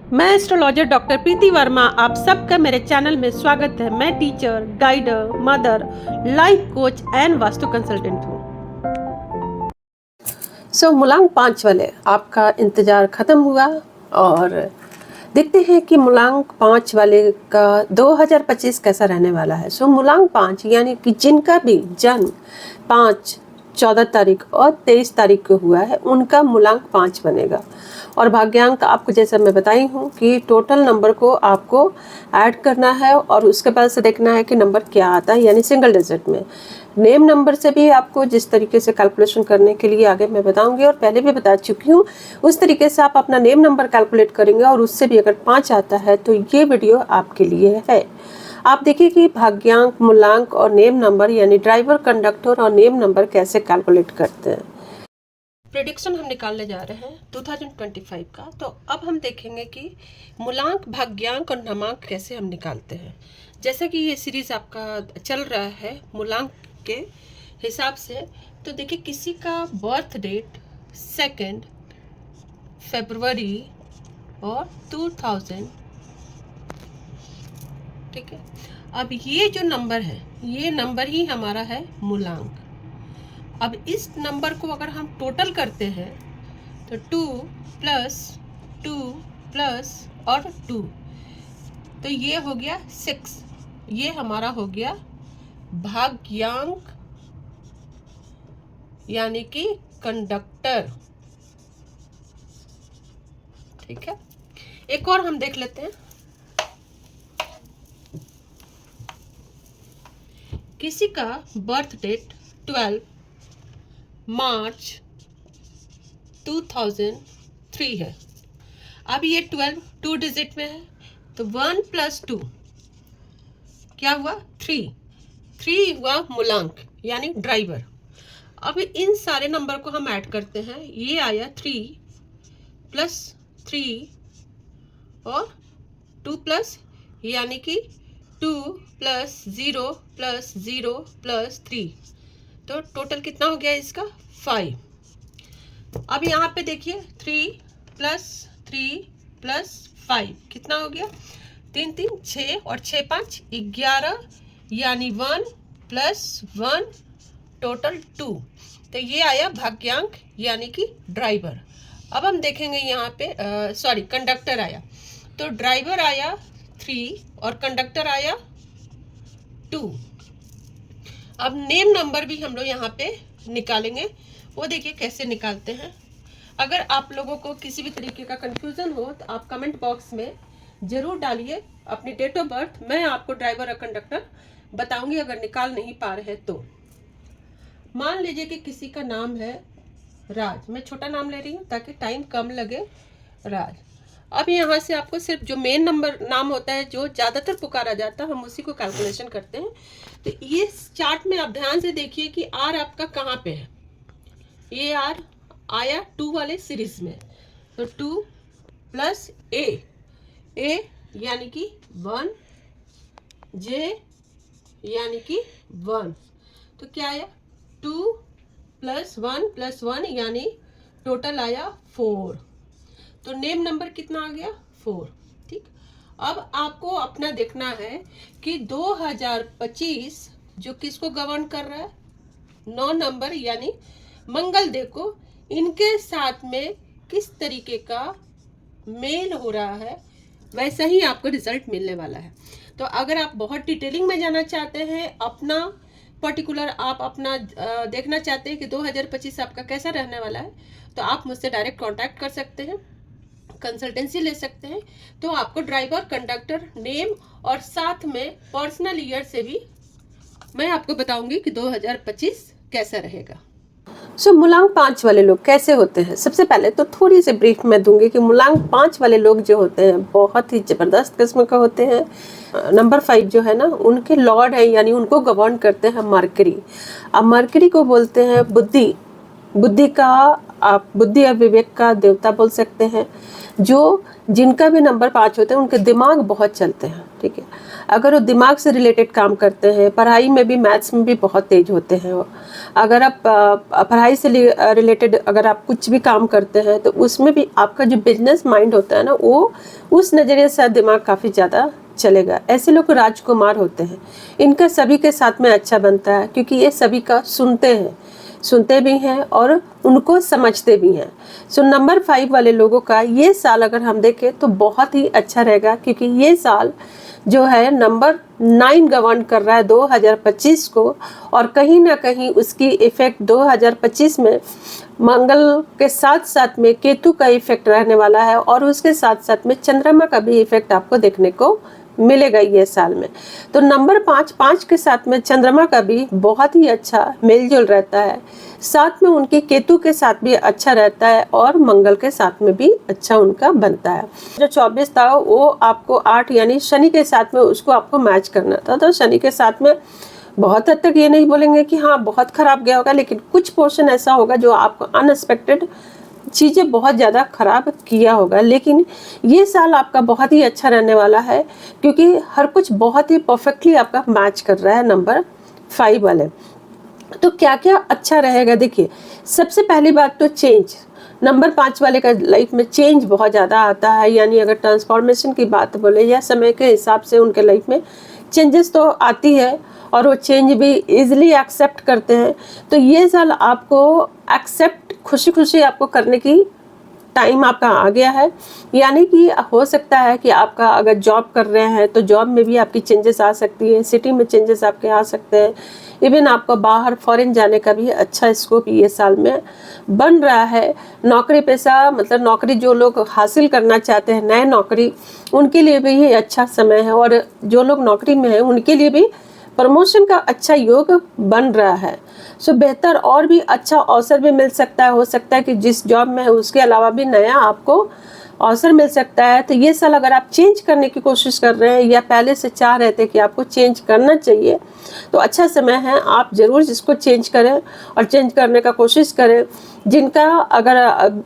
मैं astrologer doctor प्रीति वर्मा, आप सबका मेरे चैनल में स्वागत है। मैं teacher, guider, mother, life coach and वास्तु कंसल्टेंट हूँ। मूलांक 5 वाले, आपका इंतज़ार ख़त्म हुआ और देखते हैं कि मूलांक 5 वाले का 2025 कैसा रहने वाला है। मूलांक 5 यानी कि जिनका भी जन्म 5, 14 तारीख और 23 तारीख को हुआ है, उनका मूलांक 5 बनेगा। और भाग्यांक आपको जैसा मैं बताई हूँ कि टोटल नंबर को आपको ऐड करना है और उसके बाद से देखना है कि नंबर क्या आता है, यानी सिंगल डिजिट में। नेम नंबर से भी आपको जिस तरीके से कैलकुलेशन करने के लिए आगे मैं बताऊंगी और पहले भी बता चुकी हूँ, उस तरीके से आप अपना नेम नंबर कैलकुलेट करेंगे और उससे भी अगर 5 आता है तो ये वीडियो आपके लिए है। आप देखिए कि भाग्यांक, मूलांक और नेम नंबर यानी ड्राइवर, कंडक्टर और नेम नंबर कैसे कैलकुलेट करते हैं। प्रेडिक्शन हम निकालने जा रहे हैं 2025 का। तो अब हम देखेंगे कि मूलांक, भाग्यांक और नामांक कैसे हम निकालते हैं। जैसा कि ये सीरीज़ आपका चल रहा है मूलांक के हिसाब से, तो देखिए किसी का बर्थ डेट 2 फरवरी और 2000, ठीक है। अब ये जो नंबर है, ये नंबर ही हमारा है मूलांक। अब इस नंबर को अगर हम टोटल करते हैं तो 2 प्लस 2 प्लस और 2, तो ये हो गया 6। ये हमारा हो गया भाग्यांक यानी कि कंडक्टर, ठीक है। एक और हम देख लेते हैं। किसी का बर्थ डेट 12 मार्च 2003 है। अब ये 12 2 डिजिट में है, तो 1 प्लस 2 क्या हुआ? 3 हुआ मूलांक यानी ड्राइवर। अब इन सारे नंबर को हम ऐड करते हैं। ये आया 3 प्लस 3 और 2 प्लस यानी कि 2 प्लस 0 प्लस 0 प्लस 3, तो टोटल कितना हो गया इसका? 5। अब यहाँ पे देखिए 3 प्लस 3 प्लस 5 कितना हो गया? 3 3 6 और 6 5 11, यानी 1 प्लस 1 टोटल 2। तो ये आया भाग्यांक यानी कि ड्राइवर। अब हम देखेंगे यहाँ पे कंडक्टर आया, तो ड्राइवर आया 3 और कंडक्टर आया 2। अब नेम नंबर भी हम लोग यहाँ पे निकालेंगे, वो देखिए कैसे निकालते हैं। अगर आप लोगों को किसी भी तरीके का कंफ्यूजन हो तो आप कमेंट बॉक्स में ज़रूर डालिए अपनी डेट ऑफ बर्थ। मैं आपको ड्राइवर और कंडक्टर बताऊंगी अगर निकाल नहीं पा रहे तो। मान लीजिए कि किसी का नाम है राज, मैं छोटा नाम ले रही हूँ ताकि टाइम कम लगे, राज। अब यहाँ से आपको सिर्फ जो मेन नंबर नाम होता है, जो ज़्यादातर पुकारा जाता है, हम उसी को कैलकुलेशन करते हैं। तो ये चार्ट में आप ध्यान से देखिए कि आर आपका कहाँ पे है। ये आर आया 2 वाले सीरीज में, तो 2 प्लस ए यानी कि 1, जे यानी कि 1, तो क्या आया? 2 प्लस 1 यानी टोटल आया 4। तो नेम नंबर कितना आ गया? 4, ठीक। अब आपको अपना देखना है कि 2025 जो किसको गवर्न कर रहा है? 9 नंबर यानी मंगल देव को, इनके साथ में किस तरीके का मेल हो रहा है, वैसा ही आपको रिजल्ट मिलने वाला है। तो अगर आप बहुत डिटेलिंग में जाना चाहते हैं, अपना पर्टिकुलर आप अपना देखना चाहते हैं कि 2025 आपका कैसा रहने वाला है, तो आप मुझसे डायरेक्ट कांटेक्ट कर सकते हैं, कंसल्टेंसी ले सकते हैं। तो आपको ड्राइवर, कंडक्टर, नेम और साथ में पर्सनल ईयर से भी मैं आपको बताऊंगी कि 2025 कैसा रहेगा। मूलांक 5 वाले लोग कैसे होते हैं? सबसे पहले तो थोड़ी सी ब्रीफ मैं दूंगी कि मूलांक 5 वाले लोग जो होते हैं बहुत ही जबरदस्त किस्म का होते हैं। नंबर 5 जो है ना, उनके लॉर्ड है यानी उनको गवर्न करते हैं मरकरी। अब मरकरी को बोलते हैं बुद्धि का, आप बुद्धि और विवेक का देवता बोल सकते हैं। जिनका भी नंबर 5 होते हैं उनके दिमाग बहुत चलते हैं, ठीक है। अगर वो दिमाग से रिलेटेड काम करते हैं, पढ़ाई में भी, मैथ्स में भी बहुत तेज होते हैं वो। अगर आप पढ़ाई से रिलेटेड अगर आप कुछ भी काम करते हैं तो उसमें भी आपका जो बिजनेस माइंड होता है ना, वो उस नज़रिए से दिमाग काफ़ी ज़्यादा चलेगा। ऐसे लोग राजकुमार होते हैं। इनका सभी के साथ में अच्छा बनता है क्योंकि ये सभी का सुनते भी हैं और उनको समझते भी हैं। सो नंबर 5 वाले लोगों का ये साल अगर हम देखें तो बहुत ही अच्छा रहेगा, क्योंकि ये साल जो है नंबर 9 गवर्न कर रहा है 2025 को, और कहीं ना कहीं उसकी इफेक्ट 2025 में मंगल के साथ साथ में केतु का इफेक्ट रहने वाला है, और उसके साथ साथ में चंद्रमा का भी इफेक्ट आपको देखने को मिलेगा ये साल में। तो नंबर 5 के साथ में चंद्रमा का भी बहुत ही अच्छा मेलजोल रहता है, साथ में उनके केतु के साथ भी अच्छा रहता है, और मंगल के साथ में भी अच्छा उनका बनता है। जो 24 था वो आपको 8 यानी शनि के साथ में उसको आपको मैच करना था। तो शनि के साथ में बहुत हद तक ये नहीं बोलेंगे कि हाँ बहुत खराब गया होगा, लेकिन कुछ पोर्शन ऐसा होगा जो आपको अनएक्सपेक्टेड चीज़ें बहुत ज़्यादा खराब किया होगा। लेकिन ये साल आपका बहुत ही अच्छा रहने वाला है, क्योंकि हर कुछ बहुत ही परफेक्टली आपका मैच कर रहा है नंबर 5 वाले। तो क्या क्या अच्छा रहेगा, देखिए सबसे पहली बात तो चेंज। नंबर 5 वाले का लाइफ में चेंज बहुत ज़्यादा आता है, यानी अगर ट्रांसफॉर्मेशन की बात बोले या समय के हिसाब से उनके लाइफ में चेंजेस तो आती है, और वो चेंज भी इजीली एक्सेप्ट करते हैं। तो ये साल आपको एक्सेप्ट खुशी खुशी आपको करने की टाइम आपका आ गया है। यानी कि हो सकता है कि आपका अगर जॉब कर रहे हैं तो जॉब में भी आपकी चेंजेस आ सकती है, सिटी में चेंजेस आपके आ सकते हैं, इवन आपको बाहर फॉरेन जाने का भी अच्छा स्कोप ये साल में बन रहा है। नौकरी पेशा मतलब नौकरी जो लोग हासिल करना चाहते हैं नए नौकरी, उनके लिए भी ये अच्छा समय है, और जो लोग नौकरी में हैं उनके लिए भी प्रमोशन का अच्छा योग बन रहा है। सो बेहतर और भी अच्छा अवसर भी मिल सकता है। हो सकता है कि जिस जॉब में है उसके अलावा भी नया आपको अवसर मिल सकता है। तो ये साल अगर आप चेंज करने की कोशिश कर रहे हैं या पहले से चाह रहे थे कि आपको चेंज करना चाहिए, तो अच्छा समय है, आप ज़रूर इसको चेंज करें और चेंज करने का कोशिश करें। जिनका अगर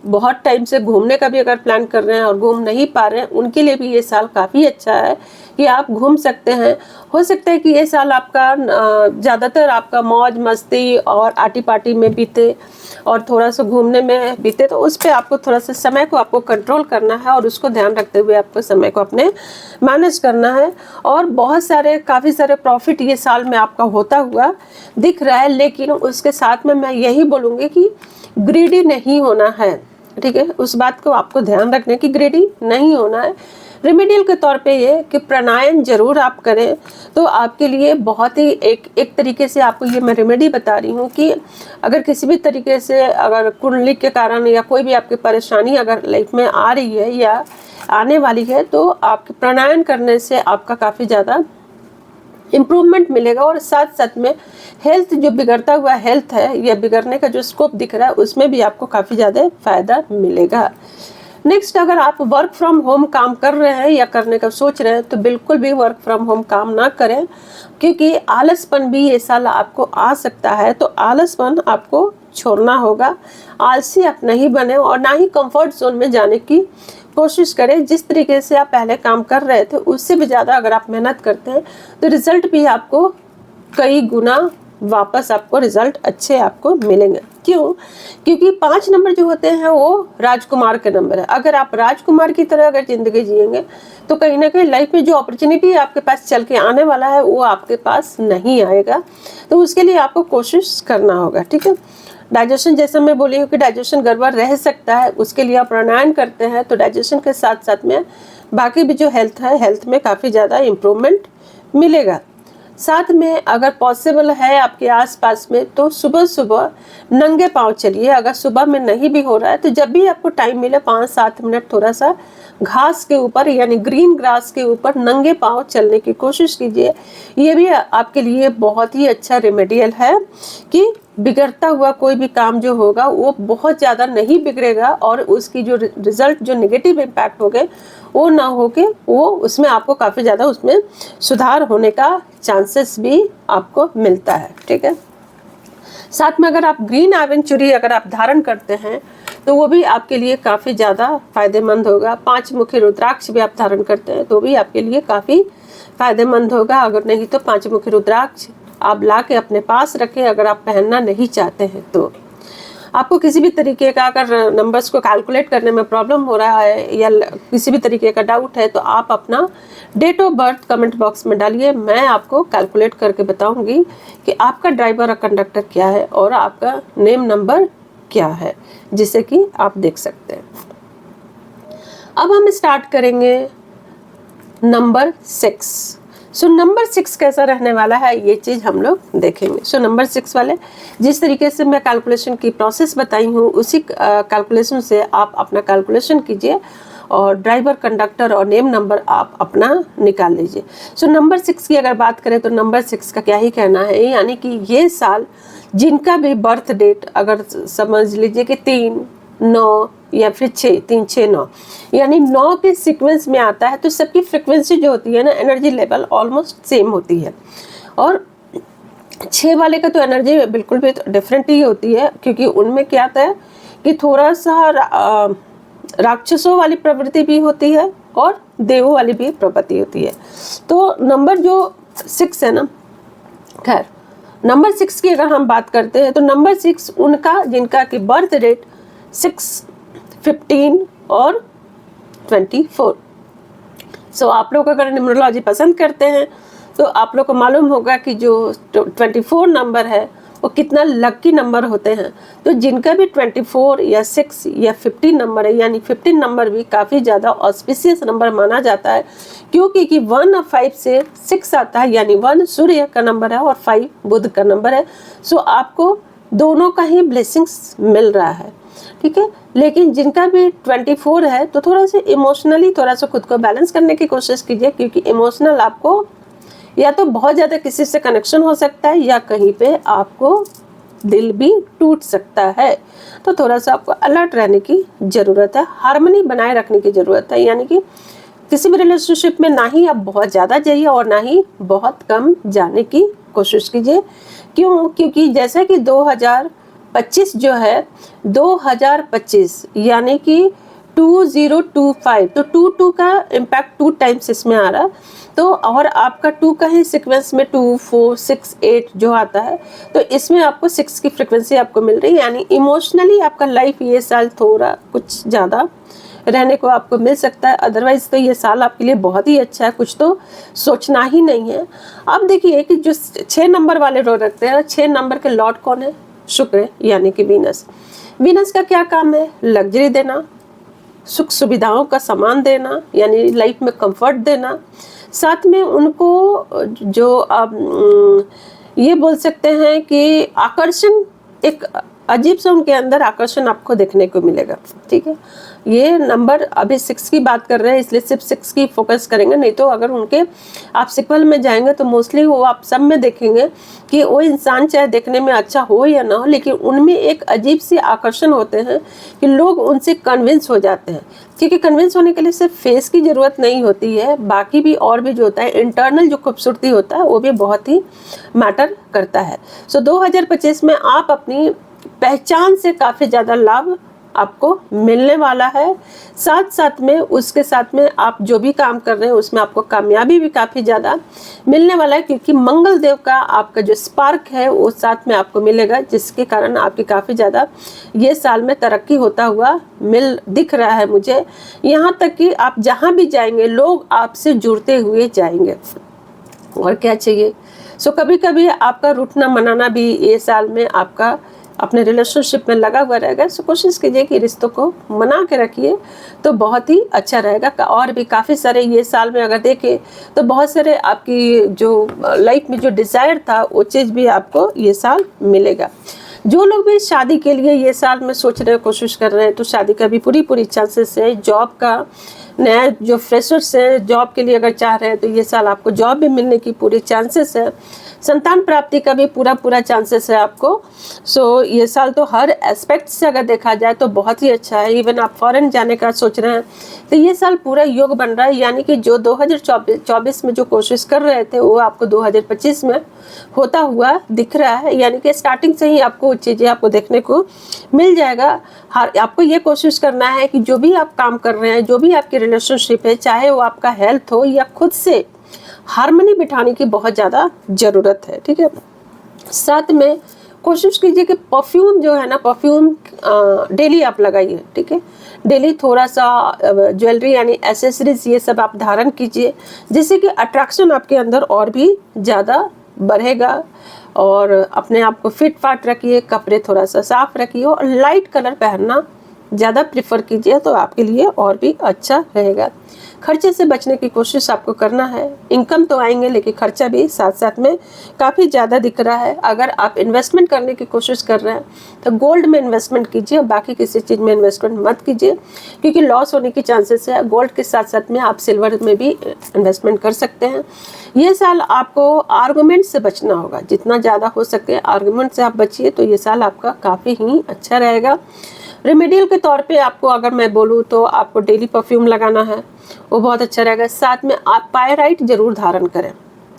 बहुत टाइम से घूमने का भी अगर प्लान कर रहे हैं और घूम नहीं पा रहे हैं, उनके लिए भी ये साल काफ़ी अच्छा है कि आप घूम सकते हैं। हो सकता है कि ये साल आपका ज़्यादातर आपका मौज मस्ती और आटी पार्टी में बीते और थोड़ा सा घूमने में बीते, तो उस पर आपको थोड़ा सा समय को आपको कंट्रोल करना है और उसको ध्यान रखते हुए आपको समय को अपने मैनेज करना है। और बहुत सारे काफ़ी सारे प्रॉफिट ये साल में आपका होता हुआ दिख रहा है, लेकिन उसके साथ में मैं यही बोलूँगी कि ग्रीडी नहीं होना है, ठीक है। उस बात को आपको ध्यान रखने की ग्रीडी नहीं होना है। रेमेडियल के तौर पे ये कि प्राणायाम जरूर आप करें, तो आपके लिए बहुत ही एक तरीके से आपको ये मैं रेमेडी बता रही हूँ कि अगर किसी भी तरीके से अगर कुंडली के कारण या कोई भी आपकी परेशानी अगर लाइफ में आ रही है या आने वाली है, तो आपके प्राणायाम करने से आपका काफ़ी ज़्यादा इम्प्रूवमेंट मिलेगा। और साथ साथ में हेल्थ जो बिगड़ता हुआ हेल्थ है या बिगड़ने का जो स्कोप दिख रहा है उसमें भी आपको काफ़ी ज़्यादा फ़ायदा मिलेगा। नेक्स्ट, अगर आप वर्क फ्रॉम होम काम कर रहे हैं या करने का सोच रहे हैं तो बिल्कुल भी वर्क फ्रॉम होम काम ना करें, क्योंकि आलसपन भी ये साल आपको आ सकता है। तो आलसपन आपको छोड़ना होगा, आलसी आप नहीं बने और ना ही कंफर्ट जोन में जाने की कोशिश करें। जिस तरीके से आप पहले काम कर रहे थे उससे भी ज़्यादा अगर आप मेहनत करते हैं तो रिजल्ट भी आपको कई गुना वापस आपको रिजल्ट अच्छे आपको मिलेंगे। क्यों? क्योंकि 5 नंबर जो होते हैं वो राजकुमार के नंबर है। अगर आप राजकुमार की तरह अगर ज़िंदगी जिएंगे तो कहीं ना कहीं लाइफ में जो अपॉर्चुनिटी आपके पास चल के आने वाला है वो आपके पास नहीं आएगा। तो उसके लिए आपको कोशिश करना होगा, ठीक है। डाइजेशन, जैसे मैं बोली हूँ कि डाइजेशन गड़बड़ रह सकता है, उसके लिए आप प्राणायाम करते हैं तो डाइजेशन के साथ साथ में बाकी भी जो हेल्थ है, हेल्थ में काफ़ी ज़्यादा इम्प्रूवमेंट मिलेगा। साथ में अगर पॉसिबल है आपके आसपास में तो सुबह सुबह नंगे पाँव चलिए। अगर सुबह में नहीं भी हो रहा है तो जब भी आपको टाइम मिले 5-7 मिनट थोड़ा सा घास के ऊपर यानी ग्रीन ग्रास के ऊपर नंगे पाँव चलने की कोशिश कीजिए। ये भी आपके लिए बहुत ही अच्छा रेमेडियल है कि बिगड़ता हुआ कोई भी काम जो होगा वो बहुत ज़्यादा नहीं बिगड़ेगा और उसकी जो रिजल्ट जो नेगेटिव इम्पैक्ट हो गए वो ना हो के वो उसमें आपको काफ़ी ज़्यादा उसमें सुधार होने का चांसेस भी आपको मिलता है, ठीक है। साथ में अगर आप ग्रीन आयरन चूड़ी अगर आप धारण करते हैं तो वो भी आपके लिए काफ़ी ज़्यादा फायदेमंद होगा। 5 मुखी रुद्राक्ष भी आप धारण करते हैं तो भी आपके लिए काफ़ी फायदेमंद होगा। अगर नहीं तो 5 मुखी रुद्राक्ष आप ला के अपने पास रखें, अगर आप पहनना नहीं चाहते हैं तो। आपको किसी भी तरीके का अगर नंबर्स को कैलकुलेट करने में प्रॉब्लम हो रहा है या किसी भी तरीके का डाउट है तो आप अपना date of birth comment box में डालिए। मैं आपको कैलकुलेट करके बताऊंगी कि आपका ड्राइवर और कंडक्टर क्या है और आपका नेम नंबर क्या है, जिसे कि आप देख सकते हैं। अब हम स्टार्ट करेंगे नंबर 6। सो नंबर 6 कैसा रहने वाला है ये चीज़ हम लोग देखेंगे। सो नंबर 6 वाले जिस तरीके से मैं कैलकुलेशन की प्रोसेस बताई हूँ उसी कैलकुलेशन से आप अपना कैलकुलेशन कीजिए और ड्राइवर, कंडक्टर और नेम नंबर आप अपना निकाल लीजिए। सो नंबर 6 की अगर बात करें तो नंबर 6 का क्या ही कहना है, यानी कि ये साल जिनका भी बर्थ डेट अगर समझ लीजिए कि 3, 9 या फिर 6, 3, 6, 9 यानी 9 के सीक्वेंस में आता है तो सबकी फ्रिक्वेंसी जो होती है ना, एनर्जी लेवल ऑलमोस्ट सेम होती है। और 6 वाले का तो एनर्जी बिल्कुल भी डिफरेंट ही होती है, क्योंकि उनमें क्या आता है कि थोड़ा सा राक्षसों वाली प्रवृत्ति भी होती है और देवों वाली भी प्रवृत्ति होती है। तो नंबर जो 6 है ना, खैर नंबर 6 की अगर हम बात करते हैं तो नंबर 6 उनका जिनका कि बर्थ डेट 6, 15 और 24। सो आप लोग अगर न्यूमरोलॉजी पसंद करते हैं तो आप लोग को मालूम होगा कि जो 24 नंबर है वो कितना लकी नंबर होते हैं। तो जिनका भी 24 या 6 या 15 नंबर है, यानी 15 नंबर भी काफ़ी ज़्यादा ऑस्पिशियस नंबर माना जाता है, क्योंकि 1 और 5 से 6 आता है, यानी 1 सूर्य का नंबर है और 5 बुध का नंबर है। सो आपको दोनों का ही ब्लेसिंग्स मिल रहा है, ठीक है। लेकिन जिनका भी 24 है तो थोड़ा सा इमोशनली थोड़ा सा खुद को बैलेंस करने की कोशिश कीजिए, क्योंकि इमोशनल आपको या तो बहुत ज़्यादा किसी से कनेक्शन हो सकता है या कहीं पे आपको दिल भी टूट सकता है। तो थोड़ा सा आपको अलर्ट रहने की ज़रूरत है, हार्मनी बनाए रखने की ज़रूरत है, यानी कि किसी भी रिलेशनशिप में ना ही आप बहुत ज़्यादा जाइए और ना ही बहुत कम जाने की कोशिश कीजिए। क्योंकि जैसा कि 2025 जो है 2025 यानी कि 2025, तो 2 का इम्पैक्ट 2 टाइम्स इसमें आ रहा है। तो और आपका 2 का ही सीक्वेंस में 2, 4, 6, 8 जो आता है, तो इसमें आपको 6 की फ्रिक्वेंसी आपको मिल रही है, यानी इमोशनली आपका लाइफ ये साल थोड़ा कुछ ज़्यादा रहने को आपको मिल सकता है। अदरवाइज तो ये साल आपके लिए बहुत ही अच्छा है, कुछ तो सोचना ही नहीं है। अब देखिए कि जो 6 नंबर वाले लोग रखते हैं, 6 नंबर के लॉर्ड कौन है? शुक्र, यानी कि वीनस। वीनस का क्या काम है? लग्जरी देना, सुख सुविधाओं का सामान देना, यानी लाइफ में कंफर्ट देना। साथ में उनको जो आप ये बोल सकते हैं कि आकर्षण, एक अजीब सा उनके अंदर आकर्षण आपको देखने को मिलेगा, ठीक है। ये नंबर अभी 6 की बात कर रहे हैं इसलिए सिर्फ 6 की फोकस करेंगे, नहीं तो अगर उनके आप सिक्वल में जाएंगे तो मोस्टली वो आप सब में देखेंगे कि वो इंसान चाहे देखने में अच्छा हो या ना हो, लेकिन उनमें एक अजीब सी आकर्षण होते हैं कि लोग उनसे कन्विंस हो जाते हैं। क्योंकि कन्विंस होने के लिए सिर्फ फेस की ज़रूरत नहीं होती है, बाकी भी और भी जो होता है इंटरनल जो खूबसूरती होता है वो भी बहुत ही मैटर करता है। सो 2025 में आप अपनी पहचान से काफ़ी ज़्यादा लाभ आपको मिलने वाला है। साथ साथ में उसके साथ में आप जो भी काम कर रहे हैं उसमें आपको कामयाबी भी काफ़ी ज़्यादा मिलने वाला है, क्योंकि मंगल देव का आपका जो स्पार्क है वो साथ में आपको मिलेगा, जिसके कारण आपकी काफ़ी ज़्यादा ये साल में तरक्की होता हुआ दिख रहा है मुझे। यहाँ तक कि आप जहाँ भी जाएंगे लोग आपसे जुड़ते हुए जाएंगे, और क्या चाहिए। सो कभी कभी आपका रूठना मनाना भी ये साल में आपका अपने रिलेशनशिप में लगा हुआ रहेगा। सो कोशिश कीजिए कि रिश्तों को मना के रखिए तो बहुत ही अच्छा रहेगा। और भी काफ़ी सारे ये साल में अगर देखें तो बहुत सारे आपकी जो लाइफ में जो डिज़ायर था वो चीज़ भी आपको ये साल मिलेगा। जो लोग भी शादी के लिए ये साल में सोच रहे हैं, कोशिश कर रहे हैं, तो शादी का भी पूरी चांसेस है। जॉब का नया जो फ्रेशर्स है जॉब के लिए अगर चाह रहे हैं तो ये साल आपको जॉब भी मिलने की पूरी चांसेस है। संतान प्राप्ति का भी पूरा चांसेस है आपको। सो ये साल तो हर एस्पेक्ट से अगर देखा जाए तो बहुत ही अच्छा है। इवन आप फॉरेन जाने का सोच रहे हैं तो ये साल पूरा योग बन रहा है, यानी कि जो 2024 में जो कोशिश कर रहे थे वो आपको 2025 में होता हुआ दिख रहा है। यानी कि स्टार्टिंग से ही आपको चीज़ें आपको देखने को मिल जाएगा। हर आपको ये कोशिश करना है कि जो भी आप काम कर रहे हैं, जो भी आपकी रिलेशनशिप है, चाहे वो आपका हेल्थ हो या खुद से हार्मनी बिठाने की बहुत ज़्यादा ज़रूरत है। ठीक है, साथ में कोशिश कीजिए कि परफ्यूम जो है ना, परफ्यूम डेली आप लगाइए। ठीक है, डेली थोड़ा सा ज्वेलरी यानी एसेसरीज ये सब आप धारण कीजिए, जिससे कि अट्रैक्शन आपके अंदर और भी ज़्यादा बढ़ेगा। और अपने आप को फिट फाट रखिए, कपड़े थोड़ा सा साफ रखिए और लाइट कलर पहनना ज़्यादा प्रेफर कीजिए तो आपके लिए और भी अच्छा रहेगा। खर्चे से बचने की कोशिश आपको करना है। इनकम तो आएंगे लेकिन खर्चा भी साथ साथ में काफ़ी ज़्यादा दिख रहा है। अगर आप इन्वेस्टमेंट करने की कोशिश कर रहे हैं तो गोल्ड में इन्वेस्टमेंट कीजिए, बाकी किसी चीज़ में इन्वेस्टमेंट मत कीजिए क्योंकि लॉस होने की चांसेस है। गोल्ड के साथ साथ में आप सिल्वर में भी इन्वेस्टमेंट कर सकते हैं। ये साल आपको आर्गूमेंट से बचना होगा, जितना ज़्यादा हो सके आर्गूमेंट से आप बचिए तो ये साल आपका काफ़ी ही अच्छा रहेगा। रेमेडियल के तौर पे आपको अगर मैं बोलूँ तो आपको डेली परफ्यूम लगाना है, वो बहुत अच्छा रहेगा। साथ में आप पायराइट जरूर धारण करें।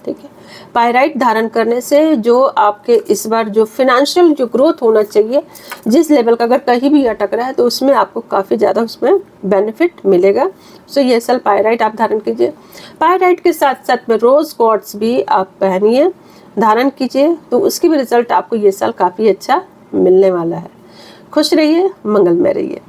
ठीक है, पायराइट धारण करने से जो आपके इस बार जो फिनेंशियल जो ग्रोथ होना चाहिए जिस लेवल का अगर कहीं भी अटक रहा है तो उसमें आपको काफ़ी ज़्यादा उसमें बेनिफिट मिलेगा। सो ये साल पायराइट आप धारण कीजिए। पायराइट के साथ साथ में रोज़ क्वार्ट्स भी आप पहनिए, धारण कीजिए, तो उसकी भी रिजल्ट आपको ये साल काफ़ी अच्छा मिलने वाला है। खुश रहिए, मंगलमय रहिए।